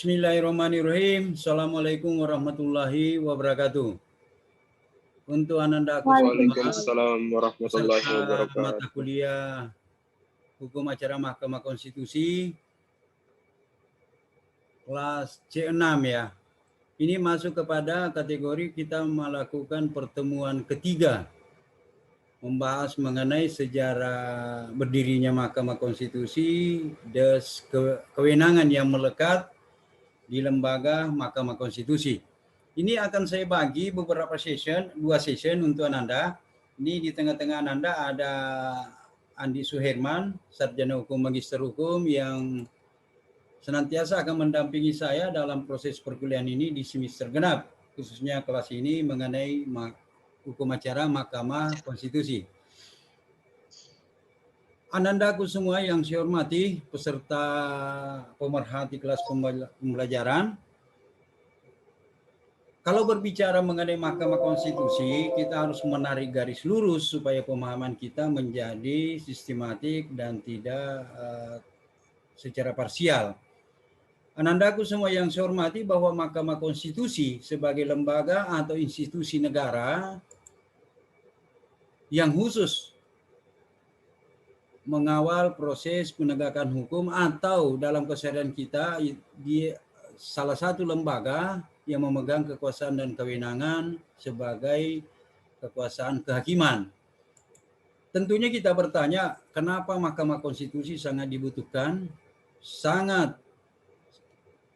Bismillahirrahmanirrahim. Assalamualaikum warahmatullahi wabarakatuh. Untuk Anandaku semua, Waalaikumsalam warahmatullahi peserta mata wabarakatuh. kuliah Hukum Acara Mahkamah Konstitusi kelas C6 ya. Ini masuk kepada kategori kita melakukan pertemuan ketiga membahas mengenai sejarah berdirinya Mahkamah Konstitusi dan kewenangan yang melekat di lembaga Mahkamah Konstitusi. Ini akan saya bagi beberapa session, 2 session untuk Ananda. Ini di tengah-tengah Ananda ada Andi Suherman, Sarjana Hukum Magister Hukum yang senantiasa akan mendampingi saya dalam proses perkuliahan ini di semester genap, khususnya kelas ini mengenai hukum acara Mahkamah Konstitusi. Anandaku semua yang saya hormati, peserta pemerhati kelas pembelajaran. Kalau berbicara mengenai Mahkamah Konstitusi, kita harus menarik garis lurus supaya pemahaman kita menjadi sistematik dan tidak secara parsial. Anandaku semua yang saya hormati bahwa Mahkamah Konstitusi sebagai lembaga atau institusi negara yang khusus mengawal proses penegakan hukum atau dalam keseharian kita di salah satu lembaga yang memegang kekuasaan dan kewenangan sebagai kekuasaan kehakiman. Tentunya kita bertanya, kenapa Mahkamah Konstitusi sangat dibutuhkan, sangat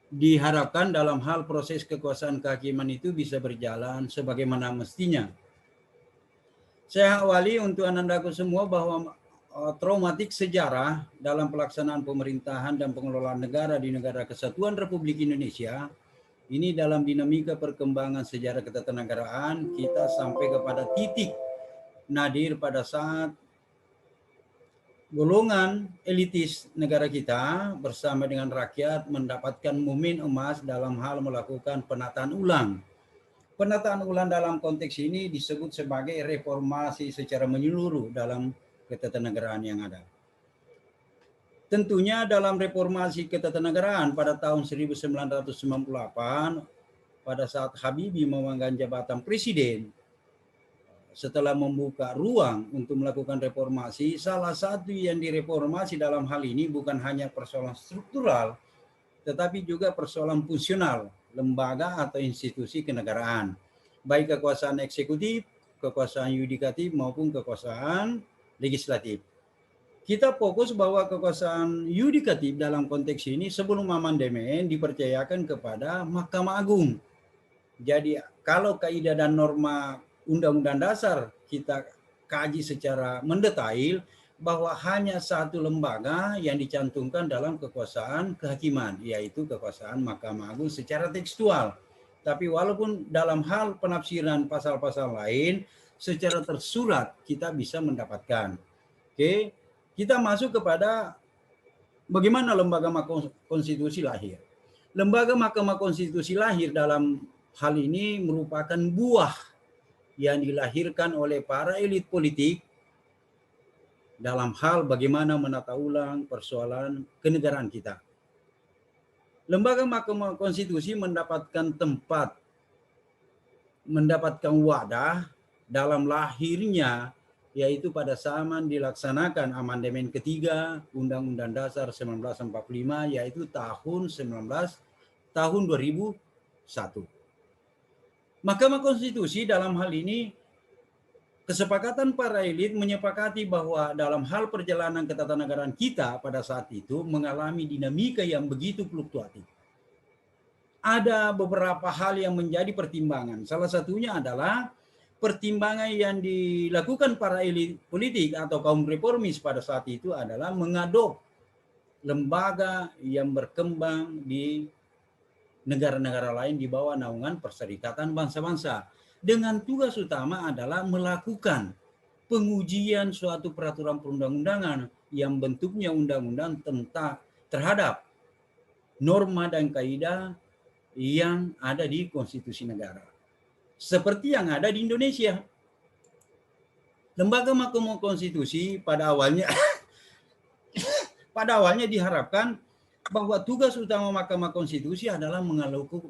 diharapkan dalam hal proses kekuasaan kehakiman itu bisa berjalan sebagaimana mestinya. Saya awali untuk Anandaku semua bahwa traumatik sejarah dalam pelaksanaan pemerintahan dan pengelolaan negara di Negara Kesatuan Republik Indonesia ini dalam dinamika perkembangan sejarah ketatanegaraan kita sampai kepada titik nadir pada saat golongan elitis negara kita bersama dengan rakyat mendapatkan momen emas dalam hal melakukan penataan ulang. Penataan ulang dalam konteks ini disebut sebagai reformasi secara menyeluruh dalam ketatanegaraan yang ada. Tentunya dalam reformasi ketatanegaraan pada tahun 1998 pada saat Habibie memegang jabatan presiden, setelah membuka ruang untuk melakukan reformasi, salah satu yang direformasi dalam hal ini bukan hanya persoalan struktural, tetapi juga persoalan fungsional lembaga atau institusi kenegaraan, baik kekuasaan eksekutif, kekuasaan yudikatif maupun kekuasaan legislatif. Kita fokus bahwa kekuasaan yudikatif dalam konteks ini sebelum amandemen dipercayakan kepada Mahkamah Agung. Jadi kalau kaidah dan norma Undang-Undang Dasar kita kaji secara mendetail bahwa hanya satu lembaga yang dicantumkan dalam kekuasaan kehakiman, yaitu kekuasaan Mahkamah Agung secara tekstual. Tapi walaupun dalam hal penafsiran pasal-pasal lain secara tersurat kita bisa mendapatkan. Oke, kita masuk kepada bagaimana lembaga Mahkamah Konstitusi lahir. Lembaga Mahkamah Konstitusi lahir dalam hal ini merupakan buah yang dilahirkan oleh para elit politik dalam hal bagaimana menata ulang persoalan kenegaraan kita. Lembaga Mahkamah Konstitusi mendapatkan tempat, mendapatkan wadah dalam lahirnya, yaitu pada zaman dilaksanakan amandemen ketiga Undang-Undang Dasar 1945, yaitu tahun 2001. Mahkamah Konstitusi dalam hal ini kesepakatan para elit menyepakati bahwa dalam hal perjalanan ketatanegaraan kita pada saat itu mengalami dinamika yang begitu fluktuatif. Ada beberapa hal yang menjadi pertimbangan. Salah satunya adalah pertimbangan yang dilakukan para elit politik atau kaum reformis pada saat itu adalah mengadop lembaga yang berkembang di negara-negara lain di bawah naungan Perserikatan Bangsa-Bangsa dengan tugas utama adalah melakukan pengujian suatu peraturan perundang-undangan yang bentuknya undang-undang terhadap norma dan kaidah yang ada di konstitusi negara. Seperti yang ada di Indonesia. Lembaga Mahkamah Konstitusi pada awalnya diharapkan bahwa tugas utama Mahkamah Konstitusi adalah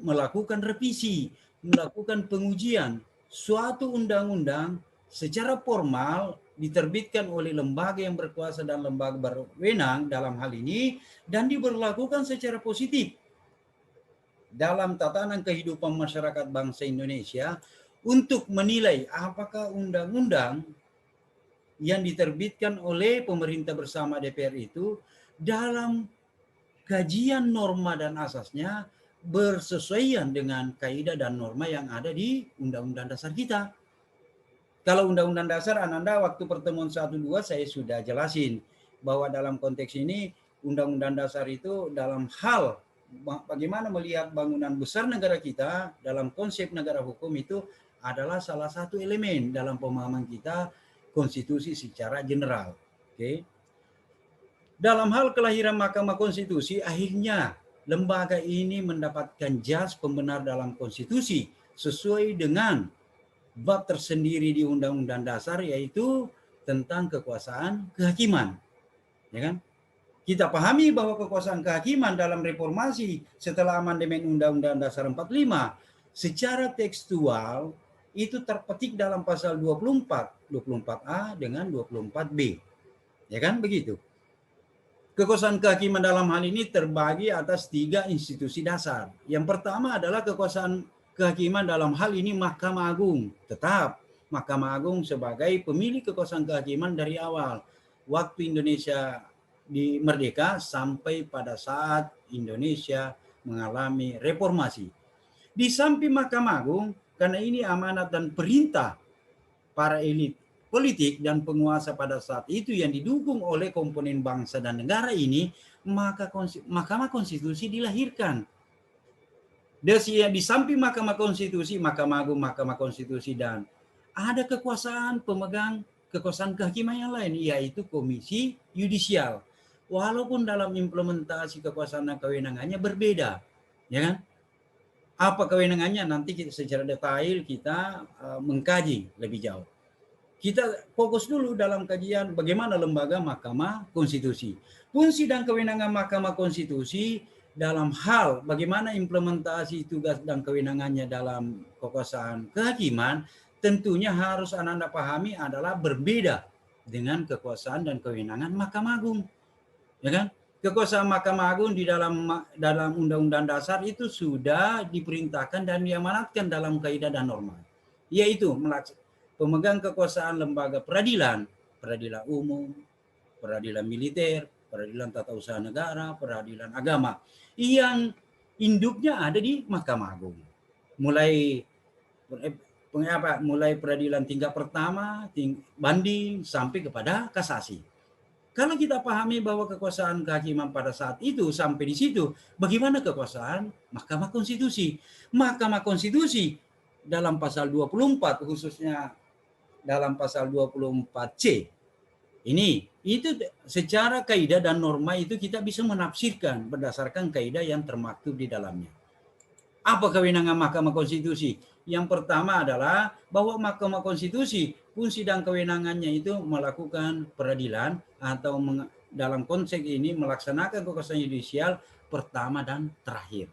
melakukan revisi, melakukan pengujian suatu undang-undang secara formal diterbitkan oleh lembaga yang berkuasa dan lembaga berwenang dalam hal ini dan diberlakukan secara positif dalam tatanan kehidupan masyarakat bangsa Indonesia untuk menilai apakah undang-undang yang diterbitkan oleh pemerintah bersama DPR itu dalam kajian norma dan asasnya bersesuaian dengan kaidah dan norma yang ada di Undang-Undang Dasar kita. Kalau Undang-Undang Dasar, Ananda, waktu pertemuan 1-2 saya sudah jelasin bahwa dalam konteks ini Undang-Undang Dasar itu dalam hal bagaimana melihat bangunan besar negara kita dalam konsep negara hukum itu adalah salah satu elemen dalam pemahaman kita konstitusi secara general. Oke. Dalam hal kelahiran Mahkamah Konstitusi, akhirnya lembaga ini mendapatkan jas pembenar dalam konstitusi sesuai dengan bab tersendiri di Undang-Undang Dasar, yaitu tentang kekuasaan kehakiman. Ya kan? Kita pahami bahwa kekuasaan kehakiman dalam reformasi setelah amandemen Undang-Undang Dasar 45 secara tekstual itu terpetik dalam pasal 24, 24A dengan 24B. Ya kan begitu? Kekuasaan kehakiman dalam hal ini terbagi atas 3 institusi dasar. Yang pertama adalah kekuasaan kehakiman dalam hal ini Mahkamah Agung. Tetap Mahkamah Agung sebagai pemilik kekuasaan kehakiman dari awal. Waktu Indonesia di merdeka sampai pada saat Indonesia mengalami reformasi. Di samping Mahkamah Agung, karena ini amanat dan perintah para elit politik dan penguasa pada saat itu yang didukung oleh komponen bangsa dan negara ini, maka Mahkamah Konstitusi dilahirkan. Di samping Mahkamah Konstitusi, Mahkamah Agung, Mahkamah Konstitusi, dan ada kekuasaan pemegang kekuasaan kehakiman yang lain, yaitu Komisi Yudisial. Walaupun dalam implementasi kekuasaan dan kewenangannya berbeda, ya kan? Apa kewenangannya nanti secara detail kita mengkaji lebih jauh. Kita fokus dulu dalam kajian bagaimana lembaga Mahkamah Konstitusi. Fungsi dan kewenangan Mahkamah Konstitusi dalam hal bagaimana implementasi tugas dan kewenangannya dalam kekuasaan kehakiman tentunya harus Anda pahami adalah berbeda dengan kekuasaan dan kewenangan Mahkamah Agung. Ya kan? Kekuasaan Mahkamah Agung di dalam Undang-Undang Dasar itu sudah diperintahkan dan diamanatkan dalam kaidah dan norma, yaitu pemegang kekuasaan lembaga peradilan, peradilan umum, peradilan militer, peradilan tata usaha negara, peradilan agama, yang induknya ada di Mahkamah Agung. Mulai peradilan tingkat pertama, banding, sampai kepada kasasi. Kalau kita pahami bahwa kekuasaan kehakiman pada saat itu sampai di situ, bagaimana kekuasaan Mahkamah Konstitusi? Mahkamah Konstitusi dalam pasal 24 khususnya dalam pasal 24C ini itu secara kaidah dan norma itu kita bisa menafsirkan berdasarkan kaidah yang termaktub di dalamnya. Apa kewenangan Mahkamah Konstitusi? Yang pertama adalah bahwa Mahkamah Konstitusi fungsi dan kewenangannya itu melakukan peradilan atau dalam konteks ini melaksanakan kekuasaan yudisial pertama dan terakhir.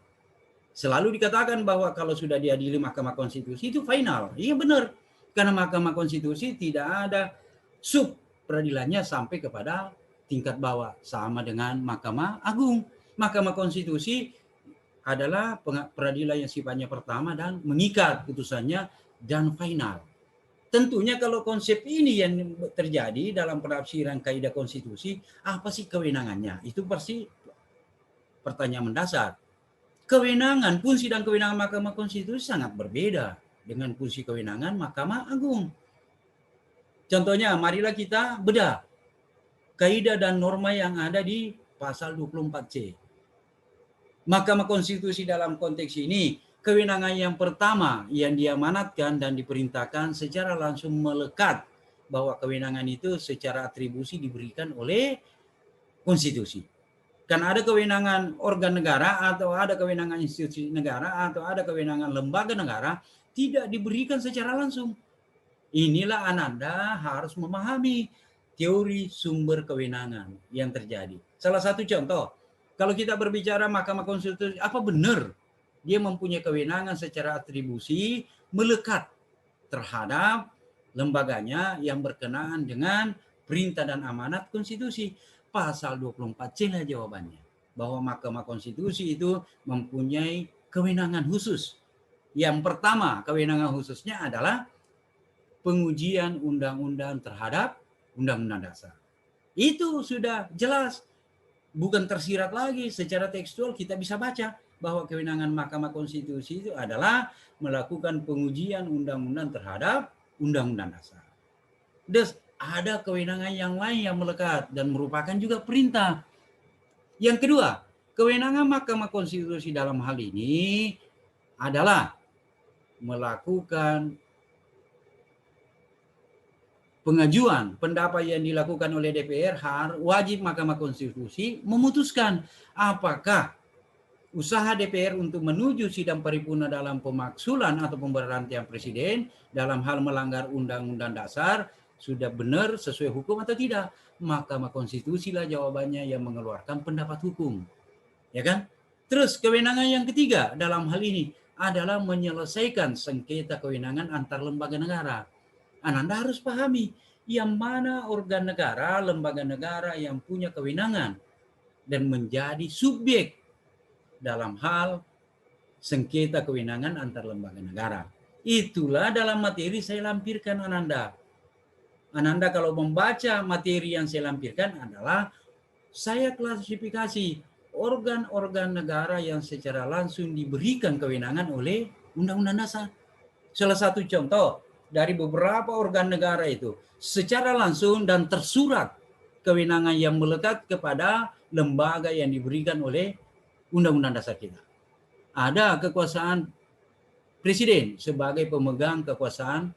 Selalu dikatakan bahwa kalau sudah diadili Mahkamah Konstitusi itu final. Iya benar. Karena Mahkamah Konstitusi tidak ada sub peradilannya sampai kepada tingkat bawah sama dengan Mahkamah Agung. Mahkamah Konstitusi adalah peradilan yang sifatnya pertama dan mengikat putusannya dan final. Tentunya kalau konsep ini yang terjadi dalam penafsiran kaidah konstitusi, apa sih kewenangannya? Itu pasti pertanyaan mendasar. Kewenangan, fungsi dan kewenangan Mahkamah Konstitusi sangat berbeda dengan fungsi kewenangan Mahkamah Agung. Contohnya, marilah kita bedah kaidah dan norma yang ada di pasal 24C. Mahkamah Konstitusi dalam konteks ini, kewenangan yang pertama yang diamanatkan dan diperintahkan secara langsung melekat bahwa kewenangan itu secara atribusi diberikan oleh konstitusi. Karena ada kewenangan organ negara atau ada kewenangan institusi negara atau ada kewenangan lembaga negara tidak diberikan secara langsung. Inilah Ananda harus memahami teori sumber kewenangan yang terjadi. Salah satu contoh, Kalau kita berbicara Mahkamah Konstitusi, apa benar dia mempunyai kewenangan secara atribusi melekat terhadap lembaganya yang berkenaan dengan perintah dan amanat konstitusi? Pasal 24C lah jawabannya. Bahwa Mahkamah Konstitusi itu mempunyai kewenangan khusus. Yang pertama, kewenangan khususnya adalah pengujian undang-undang terhadap undang-undang dasar. Itu sudah jelas. Bukan tersirat lagi, secara tekstual kita bisa baca bahwa kewenangan Mahkamah Konstitusi itu adalah melakukan pengujian undang-undang terhadap undang-undang dasar. Terus ada kewenangan yang lain yang melekat dan merupakan juga perintah. Yang kedua, kewenangan Mahkamah Konstitusi dalam hal ini adalah melakukan pengajuan pendapat yang dilakukan oleh DPR, wajib Mahkamah Konstitusi memutuskan apakah usaha DPR untuk menuju sidang paripurna dalam pemaksulan atau pemberhentian presiden dalam hal melanggar undang-undang dasar sudah benar sesuai hukum atau tidak. Mahkamah Konstitusi lah jawabannya yang mengeluarkan pendapat hukum. Ya kan? Terus kewenangan yang ketiga dalam hal ini adalah menyelesaikan sengketa kewenangan antar lembaga negara. Anda harus pahami yang mana organ negara, lembaga negara yang punya kewenangan dan menjadi subjek dalam hal sengketa kewenangan antar lembaga negara. Itulah dalam materi saya lampirkan Ananda. Ananda kalau membaca materi yang saya lampirkan adalah saya klasifikasi organ-organ negara yang secara langsung diberikan kewenangan oleh Undang-Undang Dasar. Salah satu contoh dari beberapa organ negara itu secara langsung dan tersurat kewenangan yang melekat kepada lembaga yang diberikan oleh Undang-Undang Dasar kita. Ada kekuasaan presiden sebagai pemegang kekuasaan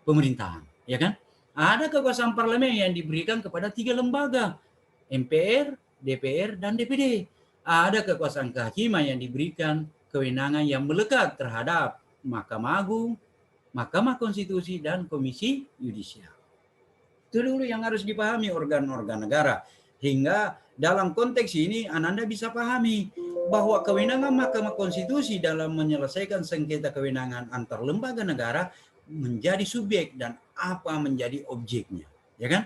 pemerintahan, ya kan? Ada kekuasaan parlemen yang diberikan kepada 3 lembaga, MPR, DPR, dan DPD. Ada kekuasaan kehakiman yang diberikan kewenangan yang melekat terhadap Mahkamah Agung, Mahkamah Konstitusi, dan Komisi Yudisial. Itu dulu yang harus dipahami organ-organ negara. Hingga dalam konteks ini Ananda bisa pahami bahwa kewenangan Mahkamah Konstitusi dalam menyelesaikan sengketa kewenangan antar lembaga negara menjadi subjek dan apa menjadi objeknya. Ya kan?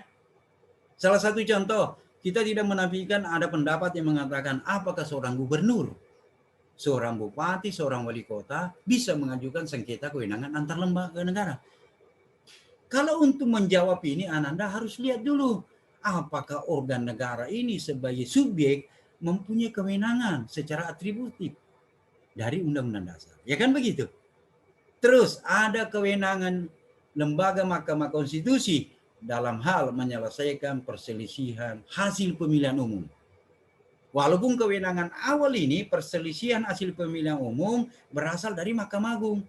Salah satu contoh, kita tidak menafikan ada pendapat yang mengatakan apakah seorang gubernur, seorang bupati, seorang wali kota bisa mengajukan sengketa kewenangan antar lembaga negara. Kalau untuk menjawab ini, Ananda harus lihat dulu apakah organ negara ini sebagai subjek mempunyai kewenangan secara atributif dari Undang-Undang Dasar. Ya kan begitu? Terus ada kewenangan lembaga Mahkamah Konstitusi dalam hal menyelesaikan perselisihan hasil pemilihan umum. Walaupun kewenangan awal ini perselisihan hasil pemilihan umum berasal dari Mahkamah Agung.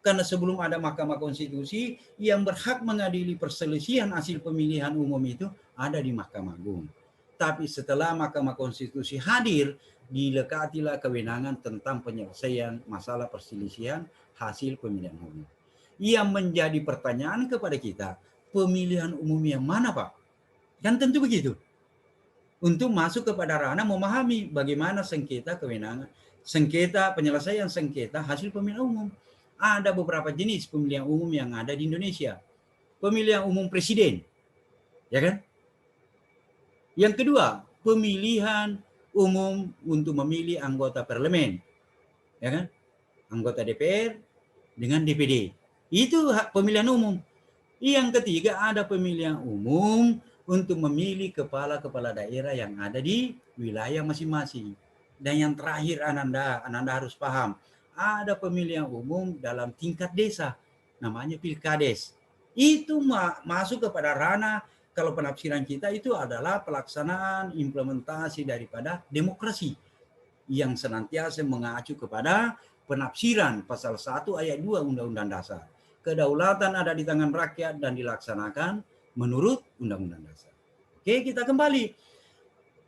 Karena sebelum ada Mahkamah Konstitusi, yang berhak mengadili perselisihan hasil pemilihan umum itu ada di Mahkamah Agung. Tapi setelah Mahkamah Konstitusi hadir, dilekatilah kewenangan tentang penyelesaian masalah perselisihan hasil pemilihan umum. Yang menjadi pertanyaan kepada kita, pemilihan umum yang mana Pak? Kan tentu begitu. Untuk masuk kepada ranah memahami bagaimana sengketa kewenangan, sengketa penyelesaian sengketa hasil pemilihan umum. Ada beberapa jenis pemilihan umum yang ada di Indonesia. Pemilihan umum presiden, ya kan? Yang kedua, pemilihan umum untuk memilih anggota parlemen, ya kan? Anggota DPR dengan DPD. Itu hak pemilihan umum. Yang ketiga, ada pemilihan umum untuk memilih kepala-kepala daerah yang ada di wilayah masing-masing. Dan yang terakhir Ananda harus paham, ada pemilihan umum dalam tingkat desa, namanya Pilkades. Itu masuk kepada ranah, kalau penafsiran kita itu adalah pelaksanaan implementasi daripada demokrasi yang senantiasa mengacu kepada penafsiran pasal 1 ayat 2 Undang-Undang Dasar. Kedaulatan ada di tangan rakyat dan dilaksanakan menurut Undang-Undang Dasar. Oke, kita kembali.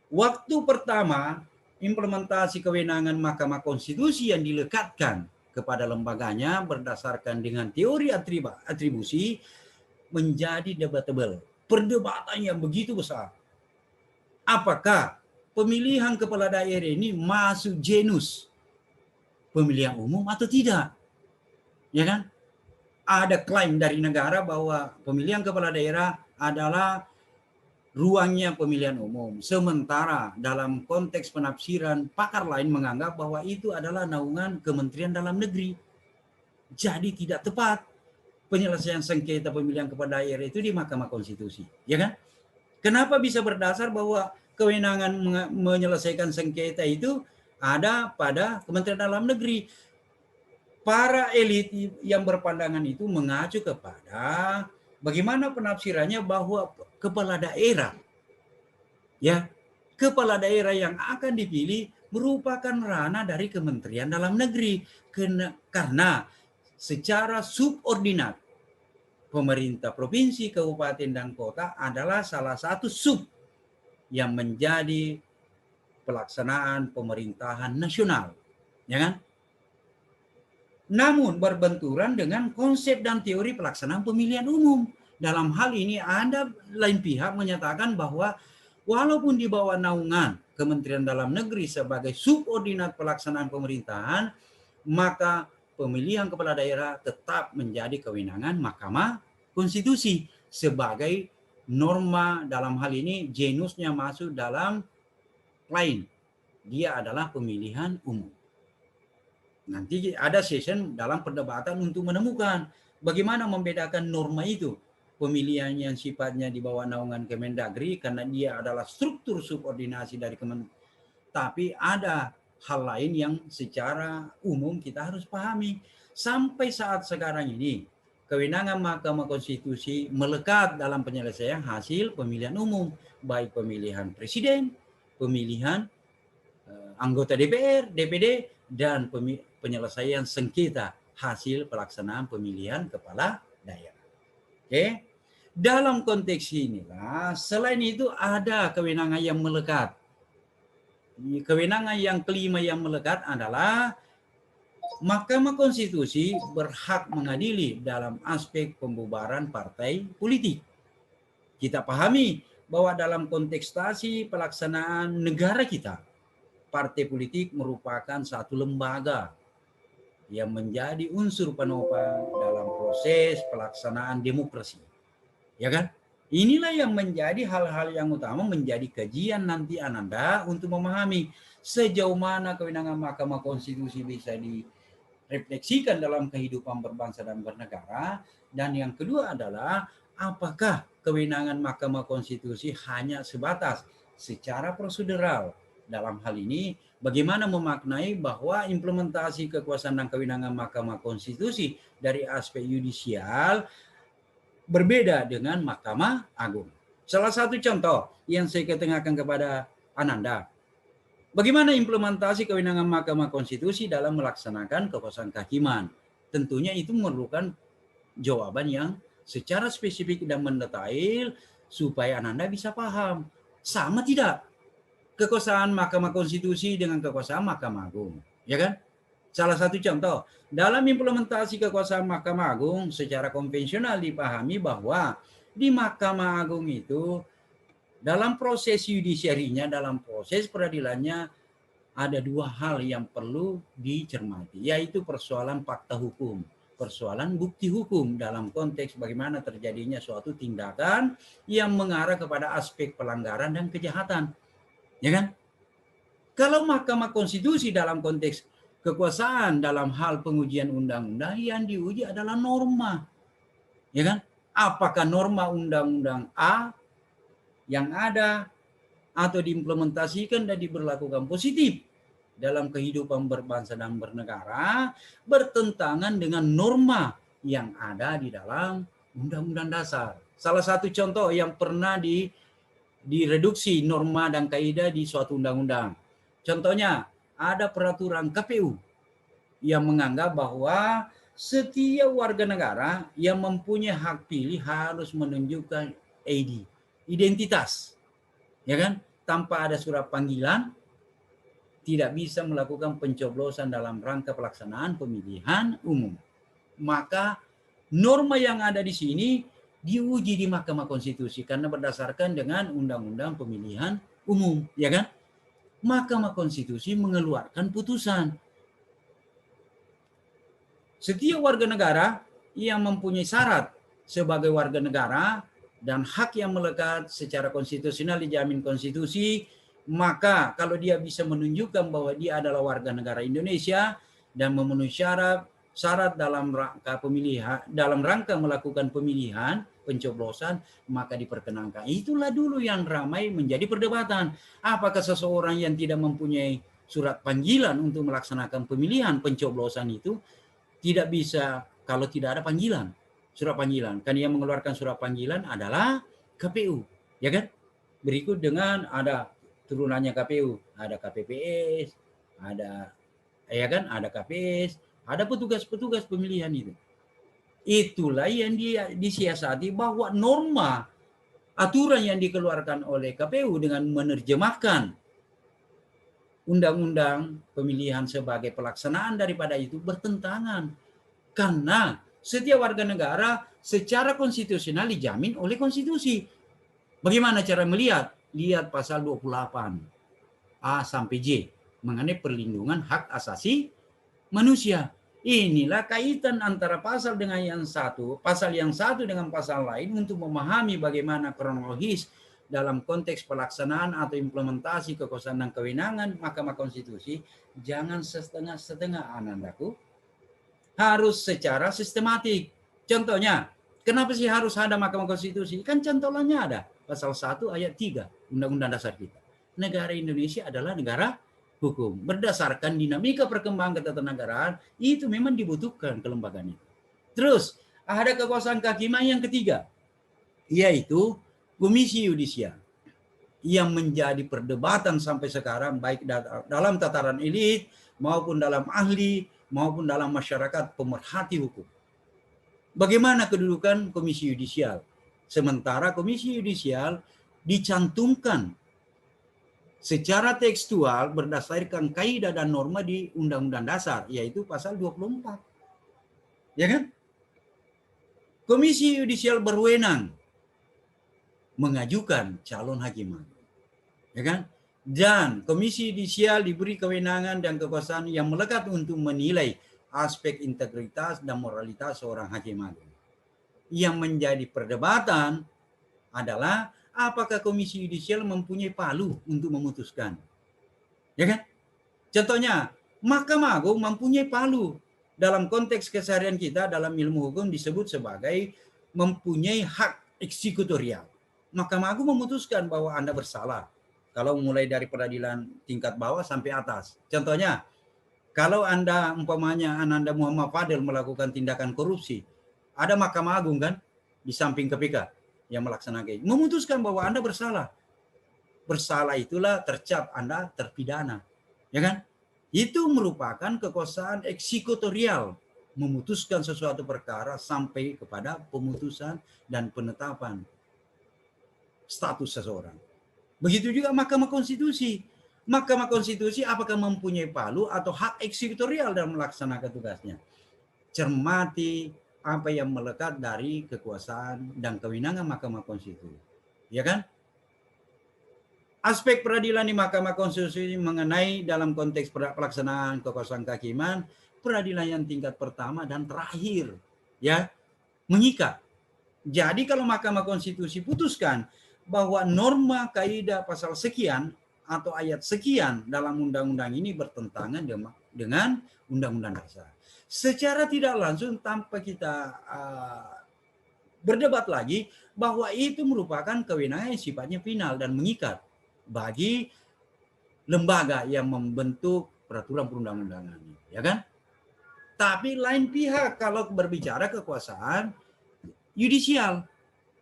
Waktu pertama implementasi kewenangan Mahkamah Konstitusi yang dilekatkan kepada lembaganya berdasarkan dengan teori atribusi menjadi debatable. Perdebatan yang begitu besar. Apakah pemilihan kepala daerah ini masuk genus pemilihan umum atau tidak. Ya kan? Ada klaim dari negara bahwa pemilihan kepala daerah adalah ruangnya pemilihan umum. Sementara dalam konteks penafsiran, pakar lain menganggap bahwa itu adalah naungan Kementerian Dalam Negeri. Jadi tidak tepat penyelesaian sengketa pemilihan kepala daerah itu di Mahkamah Konstitusi. Ya kan? Kenapa bisa berdasar bahwa kewenangan menyelesaikan sengketa itu ada pada Kementerian Dalam Negeri? Para elit yang berpandangan itu mengacu kepada bagaimana penafsirannya bahwa kepala daerah, ya, kepala daerah yang akan dipilih merupakan ranah dari Kementerian Dalam Negeri karena secara subordinat pemerintah provinsi, kabupaten, dan kota adalah salah satu sub yang menjadi pelaksanaan pemerintahan nasional, ya kan? Namun berbenturan dengan konsep dan teori pelaksanaan pemilihan umum. Dalam hal ini ada lain pihak menyatakan bahwa walaupun di bawah naungan Kementerian Dalam Negeri sebagai subordinat pelaksanaan pemerintahan, maka pemilihan kepala daerah tetap menjadi kewenangan Mahkamah Konstitusi sebagai norma. Dalam hal ini genusnya masuk dalam lain. Dia adalah pemilihan umum. Nanti ada session dalam perdebatan untuk menemukan bagaimana membedakan norma itu. Pemilihan yang sifatnya di bawah naungan Kemendagri karena dia adalah struktur subordinasi dari tapi ada hal lain yang secara umum kita harus pahami. Sampai saat sekarang ini, kewenangan Mahkamah Konstitusi melekat dalam penyelesaian hasil pemilihan umum, baik pemilihan presiden, pemilihan anggota DPR, DPD, dan penyelesaian sengketa hasil pelaksanaan pemilihan kepala daerah. Oke. Dalam konteks inilah, selain itu ada kewenangan yang melekat. Kewenangan yang kelima yang melekat adalah Mahkamah Konstitusi berhak mengadili dalam aspek pembubaran partai politik. Kita pahami bahwa dalam kontestasi pelaksanaan negara kita, partai politik merupakan satu lembaga yang menjadi unsur penopang dalam proses pelaksanaan demokrasi. Ya kan? Inilah yang menjadi hal-hal yang utama menjadi kajian nanti Ananda untuk memahami sejauh mana kewenangan Mahkamah Konstitusi bisa direfleksikan dalam kehidupan berbangsa dan bernegara. Dan yang kedua adalah apakah kewenangan Mahkamah Konstitusi hanya sebatas secara prosedural. Dalam hal ini, bagaimana memaknai bahwa implementasi kekuasaan dan kewenangan Mahkamah Konstitusi dari aspek yudisial berbeda dengan Mahkamah Agung. Salah satu contoh yang saya ketengahkan kepada Ananda, bagaimana implementasi kewenangan Mahkamah Konstitusi dalam melaksanakan kekuasaan kehakiman. Tentunya itu memerlukan jawaban yang secara spesifik dan mendetail supaya Ananda bisa paham. Sama tidak kekuasaan Mahkamah Konstitusi dengan kekuasaan Mahkamah Agung, ya kan? Salah satu contoh, dalam implementasi kekuasaan Mahkamah Agung secara konvensional dipahami bahwa di Mahkamah Agung itu dalam proses yudisiarinya, dalam proses peradilannya ada dua hal yang perlu dicermati, yaitu persoalan fakta hukum, persoalan bukti hukum dalam konteks bagaimana terjadinya suatu tindakan yang mengarah kepada aspek pelanggaran dan kejahatan. Ya kan? Kalau Mahkamah Konstitusi dalam konteks kekuasaan dalam hal pengujian undang-undang yang diuji adalah norma. Ya kan? Apakah norma undang-undang A yang ada atau diimplementasikan dan diberlakukan positif dalam kehidupan berbangsa dan bernegara bertentangan dengan norma yang ada di dalam Undang-Undang Dasar. Salah satu contoh yang pernah direduksi norma dan kaidah di suatu undang-undang. Contohnya, ada peraturan KPU yang menganggap bahwa setiap warga negara yang mempunyai hak pilih harus menunjukkan ID, identitas. Ya kan? Tanpa ada surat panggilan, tidak bisa melakukan pencoblosan dalam rangka pelaksanaan pemilihan umum. Maka norma yang ada di sini diuji di Mahkamah Konstitusi karena berdasarkan dengan Undang-Undang Pemilihan Umum, ya kan? Mahkamah Konstitusi mengeluarkan putusan. Setiap warga negara yang mempunyai syarat sebagai warga negara dan hak yang melekat secara konstitusional dijamin konstitusi, maka kalau dia bisa menunjukkan bahwa dia adalah warga negara Indonesia dan memenuhi syarat dalam rangka pemilihan, dalam rangka melakukan pemilihan pencoblosan, maka diperkenankan. Itulah dulu yang ramai menjadi perdebatan. Apakah seseorang yang tidak mempunyai surat panggilan untuk melaksanakan pemilihan pencoblosan itu tidak bisa kalau tidak ada panggilan, surat panggilan. Kan yang mengeluarkan surat panggilan adalah KPU, ya kan? Berikut dengan ada turunannya KPU, ada KPPS, ada ya kan, ada KPS, ada petugas-petugas pemilihan itu. Itulah yang disiasati bahwa norma aturan yang dikeluarkan oleh KPU dengan menerjemahkan undang-undang pemilihan sebagai pelaksanaan daripada itu bertentangan. Karena setiap warga negara secara konstitusional dijamin oleh konstitusi. Bagaimana cara melihat? Lihat pasal 28 A sampai J mengenai perlindungan hak asasi manusia. Inilah kaitan antara pasal dengan yang satu, pasal yang satu dengan pasal lain untuk memahami bagaimana kronologis dalam konteks pelaksanaan atau implementasi kekuasaan dan kewenangan Mahkamah Konstitusi. Jangan setengah-setengah, anandaku. Harus secara sistematik. Contohnya, kenapa sih harus ada Mahkamah Konstitusi? Kan contohnya ada. Pasal 1 ayat 3 Undang-Undang Dasar kita. Negara Indonesia adalah negara hukum. Berdasarkan dinamika perkembangan ketatanegaraan, itu memang dibutuhkan kelembagaan itu. Terus, ada kekuasaan kehakiman yang ketiga, yaitu Komisi Yudisial, yang menjadi perdebatan sampai sekarang baik dalam tataran elit maupun dalam ahli maupun dalam masyarakat pemerhati hukum. Bagaimana kedudukan Komisi Yudisial? Sementara Komisi Yudisial dicantumkan secara tekstual berdasarkan kaidah dan norma di Undang-Undang Dasar, yaitu pasal 24. Ya kan? Komisi Yudisial berwenang mengajukan calon hakim agung. Ya kan? Dan Komisi Yudisial diberi kewenangan dan kekuasaan yang melekat untuk menilai aspek integritas dan moralitas seorang hakim agung. Yang menjadi perdebatan adalah apakah Komisi Yudisial mempunyai palu untuk memutuskan. Ya kan? Contohnya, Mahkamah Agung mempunyai palu. Dalam konteks keseharian kita dalam ilmu hukum disebut sebagai mempunyai hak eksekutorial. Mahkamah Agung memutuskan bahwa Anda bersalah. Kalau mulai dari peradilan tingkat bawah sampai atas. Contohnya, kalau Anda umpamanya Ananda Muhammad Fadil melakukan tindakan korupsi, ada Mahkamah Agung kan di samping KPK yang melaksanakan, memutuskan bahwa Anda bersalah. Bersalah itulah tercap Anda terpidana. Ya kan? Itu merupakan kekuasaan eksekutorial, memutuskan sesuatu perkara sampai kepada pemutusan dan penetapan status seseorang. Begitu juga Mahkamah Konstitusi. Mahkamah Konstitusi apakah mempunyai palu atau hak eksekutorial dalam melaksanakan tugasnya? Cermati apa yang melekat dari kekuasaan dan kewenangan Mahkamah Konstitusi. Ya kan? Aspek peradilan di Mahkamah Konstitusi mengenai dalam konteks pelaksanaan kekuasaan kehakiman, peradilan yang tingkat pertama dan terakhir, ya, mengikat. Jadi kalau Mahkamah Konstitusi putuskan bahwa norma kaidah pasal sekian atau ayat sekian dalam undang-undang ini bertentangan dengan Undang-Undang Dasar, secara tidak langsung tanpa kita berdebat lagi bahwa itu merupakan kewenangan yang sifatnya final dan mengikat bagi lembaga yang membentuk peraturan perundang-undangan, ya kan? Tapi lain pihak kalau berbicara kekuasaan yudisial,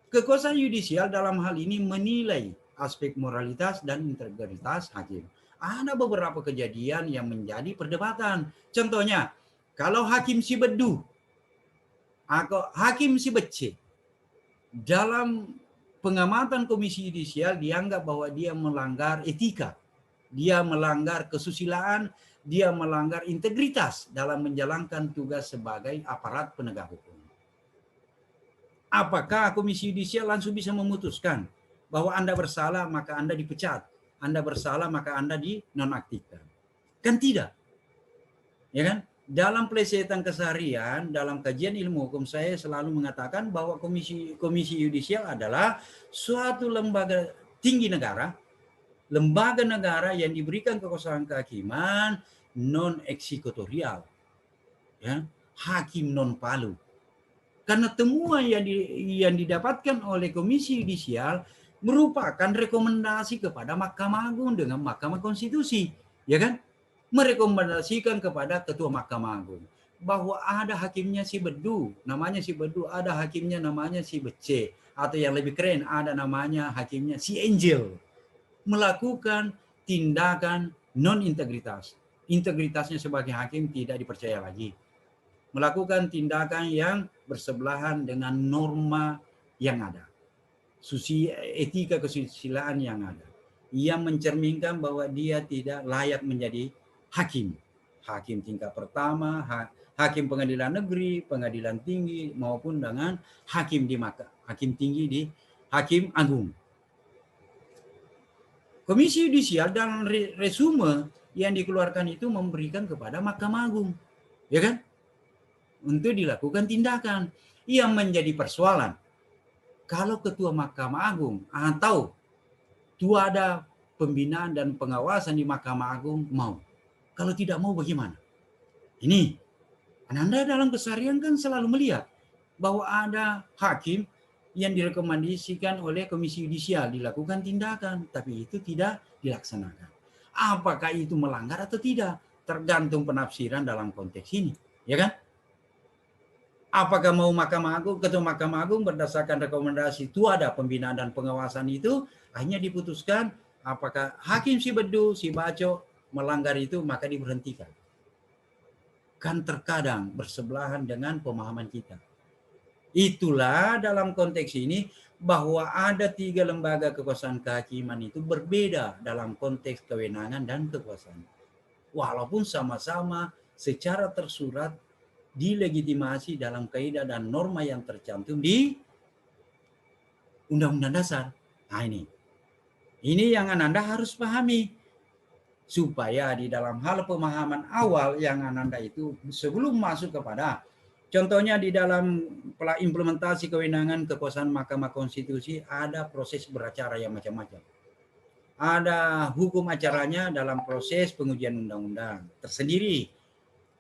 kekuasaan yudisial dalam hal ini menilai aspek moralitas dan integritas hakim. Ada beberapa kejadian yang menjadi perdebatan. Contohnya, kalau hakim si bedu atau hakim si becek dalam pengamatan Komisi Yudisial dianggap bahwa dia melanggar etika, dia melanggar kesusilaan, dia melanggar integritas dalam menjalankan tugas sebagai aparat penegak hukum. Apakah Komisi Yudisial langsung bisa memutuskan bahwa Anda bersalah maka Anda dipecat? Anda bersalah maka Anda dinonaktifkan. Kan tidak. Ya kan? Dalam pelesatan keseharian, dalam kajian ilmu hukum, saya selalu mengatakan bahwa komisi yudisial adalah suatu lembaga tinggi negara, lembaga negara yang diberikan kekuasaan kehakiman non eksekutorial, ya, hakim non palu. Karena temuan yang didapatkan oleh komisi yudisial merupakan rekomendasi kepada Mahkamah Agung dengan Mahkamah Konstitusi, ya kan? Merekomendasikan kepada Ketua Mahkamah Agung bahwa ada hakimnya si Bedu, namanya si Bedu, ada hakimnya namanya si Bece, atau yang lebih keren ada namanya hakimnya si Angel, melakukan tindakan non integritas. Integritasnya sebagai hakim tidak dipercaya lagi. Melakukan tindakan yang bersebelahan dengan norma yang ada. Etika kesusilaan yang ada. Ia mencerminkan bahwa dia tidak layak menjadi hakim. Hakim tingkat pertama, hakim pengadilan negeri, pengadilan tinggi, maupun dengan hakim tinggi di hakim agung. Komisi yudisial dalam resume yang dikeluarkan itu memberikan kepada Mahkamah Agung, ya kan? Untuk dilakukan tindakan. Yang menjadi persoalan, kalau Ketua Mahkamah Agung atau ada pembinaan dan pengawasan di Mahkamah Agung mau. Kalau tidak mau bagaimana? Ini, Anda dalam keseharian kan selalu melihat bahwa ada hakim yang direkomendasikan oleh Komisi Yudisial dilakukan tindakan, tapi itu tidak dilaksanakan. Apakah itu melanggar atau tidak? Tergantung penafsiran dalam konteks ini, ya kan? Apakah mau Mahkamah Agung, Ketua Mahkamah Agung berdasarkan rekomendasi itu ada pembinaan dan pengawasan itu, akhirnya diputuskan apakah hakim si Bedu, si Baco melanggar itu, maka diberhentikan. Kan terkadang bersebelahan dengan pemahaman kita. Itulah dalam konteks ini bahwa ada 3 lembaga kekuasaan kehakiman itu berbeda dalam konteks kewenangan dan kekuasaan. Walaupun sama-sama secara tersurat dilegitimasi dalam kaidah dan norma yang tercantum di Undang-Undang Dasar. Nah ini yang Anda harus pahami. Supaya di dalam hal pemahaman awal yang Anda itu sebelum masuk kepada, contohnya di dalam implementasi kewenangan kekuasaan Mahkamah Konstitusi ada proses beracara yang macam-macam. Ada hukum acaranya dalam proses pengujian undang-undang tersendiri.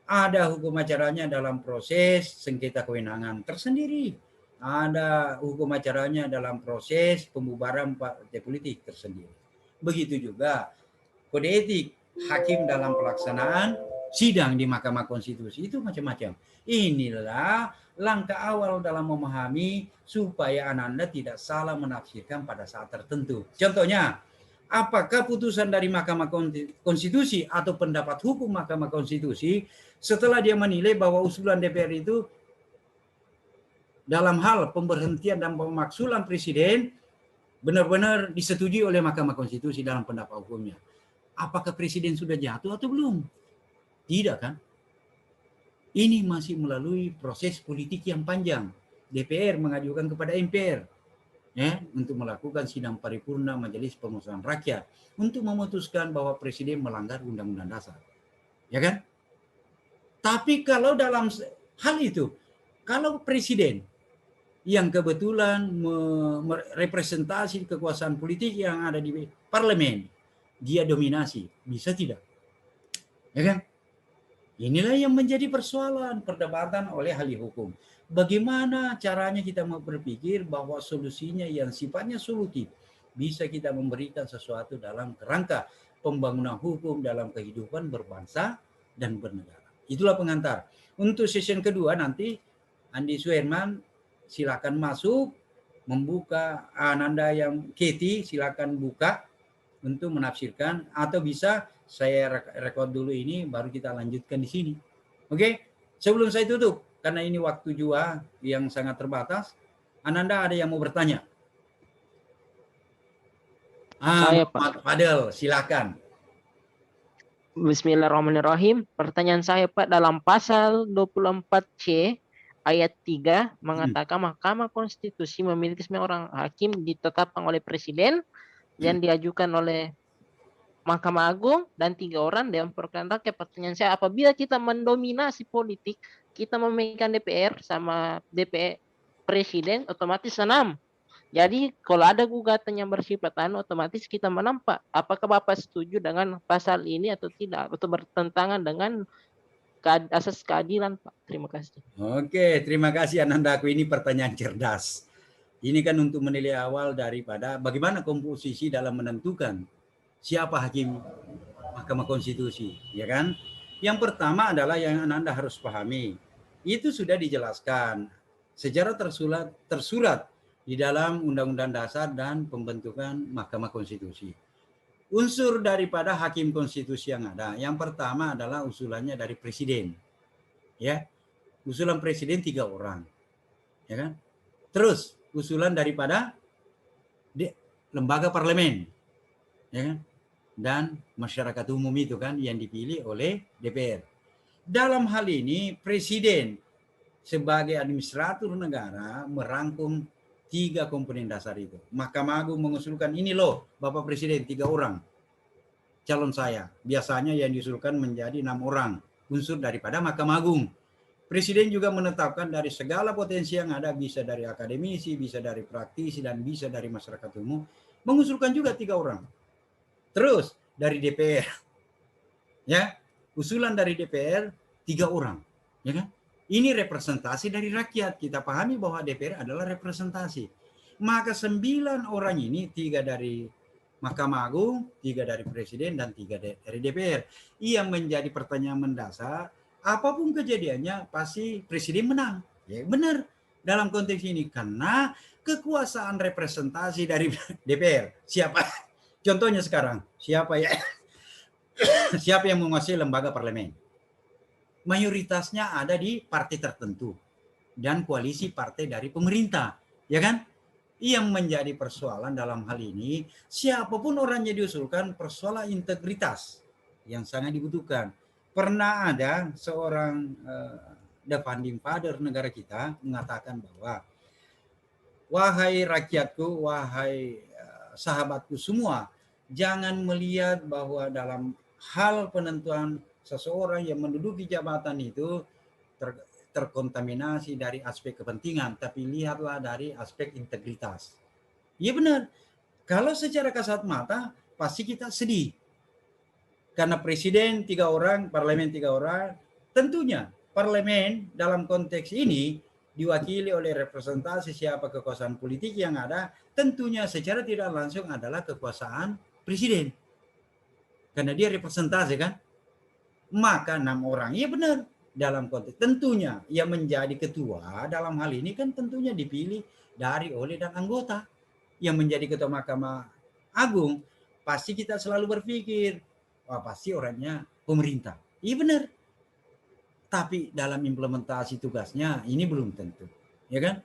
Ada hukum acaranya dalam proses sengketa kewenangan tersendiri. Ada hukum acaranya dalam proses pembubaran partai politik tersendiri. Begitu juga kode etik hakim dalam pelaksanaan sidang di Mahkamah Konstitusi itu macam-macam. Inilah langkah awal dalam memahami supaya Anda tidak salah menafsirkan pada saat tertentu. Contohnya, apakah putusan dari Mahkamah Konstitusi atau pendapat hukum Mahkamah Konstitusi setelah dia menilai bahwa usulan DPR itu dalam hal pemberhentian dan pemakzulan presiden benar-benar disetujui oleh Mahkamah Konstitusi dalam pendapat hukumnya. Apakah presiden sudah jatuh atau belum? Tidak kan? Ini masih melalui proses politik yang panjang. DPR mengajukan kepada MPR ya, untuk melakukan sidang paripurna Majelis Permusyawaratan Rakyat untuk memutuskan bahwa presiden melanggar Undang-Undang Dasar. Ya kan? Tapi kalau dalam hal itu, kalau presiden yang kebetulan merepresentasi kekuasaan politik yang ada di parlemen, dia dominasi, bisa tidak? Ya kan? Inilah yang menjadi persoalan perdebatan oleh ahli hukum. Bagaimana caranya kita mau berpikir bahwa solusinya yang sifatnya solutif bisa kita memberikan sesuatu dalam kerangka pembangunan hukum dalam kehidupan berbangsa dan bernegara. Itulah pengantar. Untuk session kedua nanti Andi Suherman silakan masuk, membuka. Ananda yang Keti silakan buka untuk menafsirkan, atau bisa saya rekod dulu ini baru kita lanjutkan di sini. Oke? Sebelum saya tutup, karena ini waktu juga yang sangat terbatas, Ananda ada yang mau bertanya? Saya, Pak Fadel, silakan. Bismillahirrahmanirrahim. Pertanyaan saya, Pak, dalam pasal 24C ayat 3 mengatakan Mahkamah Konstitusi memiliki seorang hakim ditetapkan oleh presiden yang diajukan oleh Mahkamah Agung dan 3 orang Dewan Perwakilan Rakyat. Pertanyaan saya, apabila kita mendominasi politik, kita memegang DPR sama DPR presiden, otomatis 6. Jadi kalau ada gugatan yang bersifat otomatis kita menang, Pak. Apakah Bapak setuju dengan pasal ini atau tidak? Atau bertentangan dengan asas keadilan, Pak? Terima kasih. Oke, terima kasih Anandaku. Ini pertanyaan cerdas. Ini kan untuk menilai awal daripada bagaimana komposisi dalam menentukan siapa hakim Mahkamah Konstitusi, ya kan? Yang pertama adalah yang Anda harus pahami, itu sudah dijelaskan secara tersurat di dalam Undang-Undang Dasar dan pembentukan Mahkamah Konstitusi. Unsur daripada hakim konstitusi yang ada, yang pertama adalah usulannya dari presiden, ya. Usulan presiden 3 orang, ya kan? Terus usulan daripada lembaga parlemen, ya kan? Dan masyarakat umum itu kan yang dipilih oleh DPR. Dalam hal ini presiden sebagai administrator negara merangkum 3 komponen dasar itu. Mahkamah Agung mengusulkan ini loh Bapak Presiden 3 orang calon saya. Biasanya yang diusulkan menjadi 6 orang unsur daripada Mahkamah Agung. Presiden juga menetapkan dari segala potensi yang ada, bisa dari akademisi, bisa dari praktisi, dan bisa dari masyarakat umum, mengusulkan juga 3 orang. Terus dari DPR, ya, usulan dari DPR 3 orang, ya kan? Ini representasi dari rakyat. Kita pahami bahwa DPR adalah representasi. Maka 9 orang ini, 3 dari Mahkamah Agung, 3 dari Presiden, dan 3 dari DPR. Yang menjadi pertanyaan mendasar, apapun kejadiannya pasti Presiden menang. Ya benar dalam konteks ini. Karena kekuasaan representasi dari DPR. Siapa? Contohnya sekarang, siapa ya? Siapa yang menguasai lembaga parlemen? Mayoritasnya ada di partai tertentu dan koalisi partai dari pemerintah, ya kan? Yang menjadi persoalan dalam hal ini, siapapun orangnya diusulkan, persoalan integritas yang sangat dibutuhkan. Pernah ada seorang the founding father negara kita mengatakan bahwa wahai rakyatku, wahai sahabatku semua, jangan melihat bahwa dalam hal penentuan seseorang yang menduduki jabatan itu terkontaminasi dari aspek kepentingan, tapi lihatlah dari aspek integritas. Iya benar. Kalau secara kasat mata pasti kita sedih. Karena presiden 3 orang, parlemen 3 orang, tentunya parlemen dalam konteks ini diwakili oleh representasi siapa kekuasaan politik yang ada, tentunya secara tidak langsung adalah kekuasaan presiden. Karena dia representasi kan. Maka 6 orang, iya benar. Dalam konteks tentunya yang menjadi ketua dalam hal ini kan tentunya dipilih dari oleh dan anggota. Yang menjadi ketua Mahkamah Agung pasti kita selalu berpikir, wah pasti orangnya pemerintah. Iya benar. Tapi dalam implementasi tugasnya ini belum tentu, ya kan?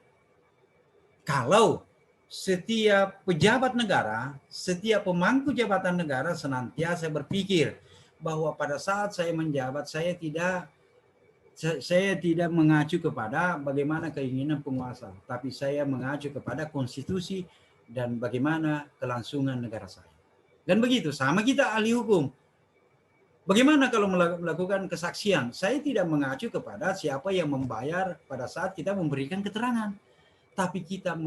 Kalau setiap pejabat negara, setiap pemangku jabatan negara senantiasa berpikir bahwa pada saat saya menjabat saya tidak mengacu kepada bagaimana keinginan penguasa, tapi saya mengacu kepada konstitusi dan bagaimana kelangsungan negara saya. Dan begitu, sama kita ahli hukum. Bagaimana kalau melakukan kesaksian? Saya tidak mengacu kepada siapa yang membayar pada saat kita memberikan keterangan. Tapi kita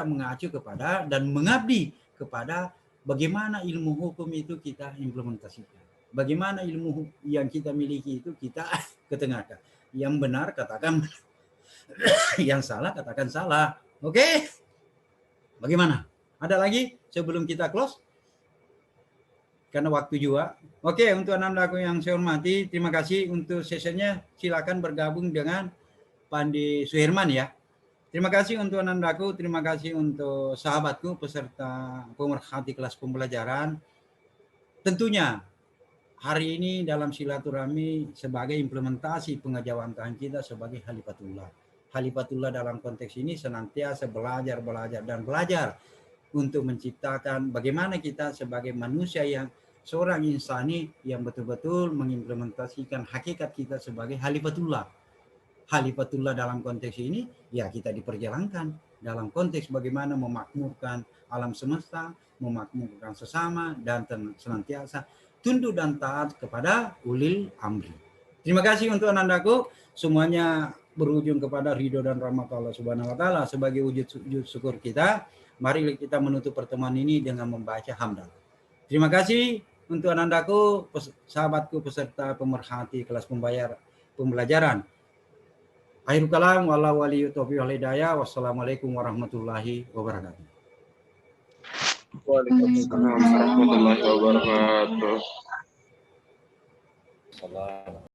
mengacu kepada dan mengabdi kepada bagaimana ilmu hukum itu kita implementasikan. Bagaimana ilmu yang kita miliki itu kita ketengahkan. Yang benar katakan yang salah katakan salah. Oke? Bagaimana? Ada lagi sebelum kita close? Karena waktu juga. Oke, untuk anak-anakku yang saya hormati, terima kasih untuk sesinya. Silakan bergabung dengan Pandi Suherman ya. Terima kasih untuk anak-anakku, terima kasih untuk sahabatku peserta pemerhati kelas pembelajaran. Tentunya hari ini dalam silaturahmi sebagai implementasi pengejawantahan kita sebagai Khalifatullah. Khalifatullah dalam konteks ini senantiasa belajar untuk menciptakan bagaimana kita sebagai manusia yang seorang insani yang betul-betul mengimplementasikan hakikat kita sebagai Khalifatullah. Khalifatullah dalam konteks ini ya kita diperjalankan dalam konteks bagaimana memakmurkan alam semesta, memakmurkan sesama, dan senantiasa tunduk dan taat kepada ulil amri. Terima kasih untuk anandaku, semuanya berujung kepada ridho dan rahmat Allah Subhanahu wa taala. Sebagai wujud syukur kita, mari kita menutup pertemuan ini dengan membaca hamdalah. Terima kasih untuk anandaku, sahabatku, peserta pemerhati kelas pembelajaran. Akhirul kalam, wallahu waliyyu taufiq wal hidayah. Wassalamualaikum warahmatullahi wabarakatuh. Waalaikumsalam warahmatullahi wabarakatuh. Salam.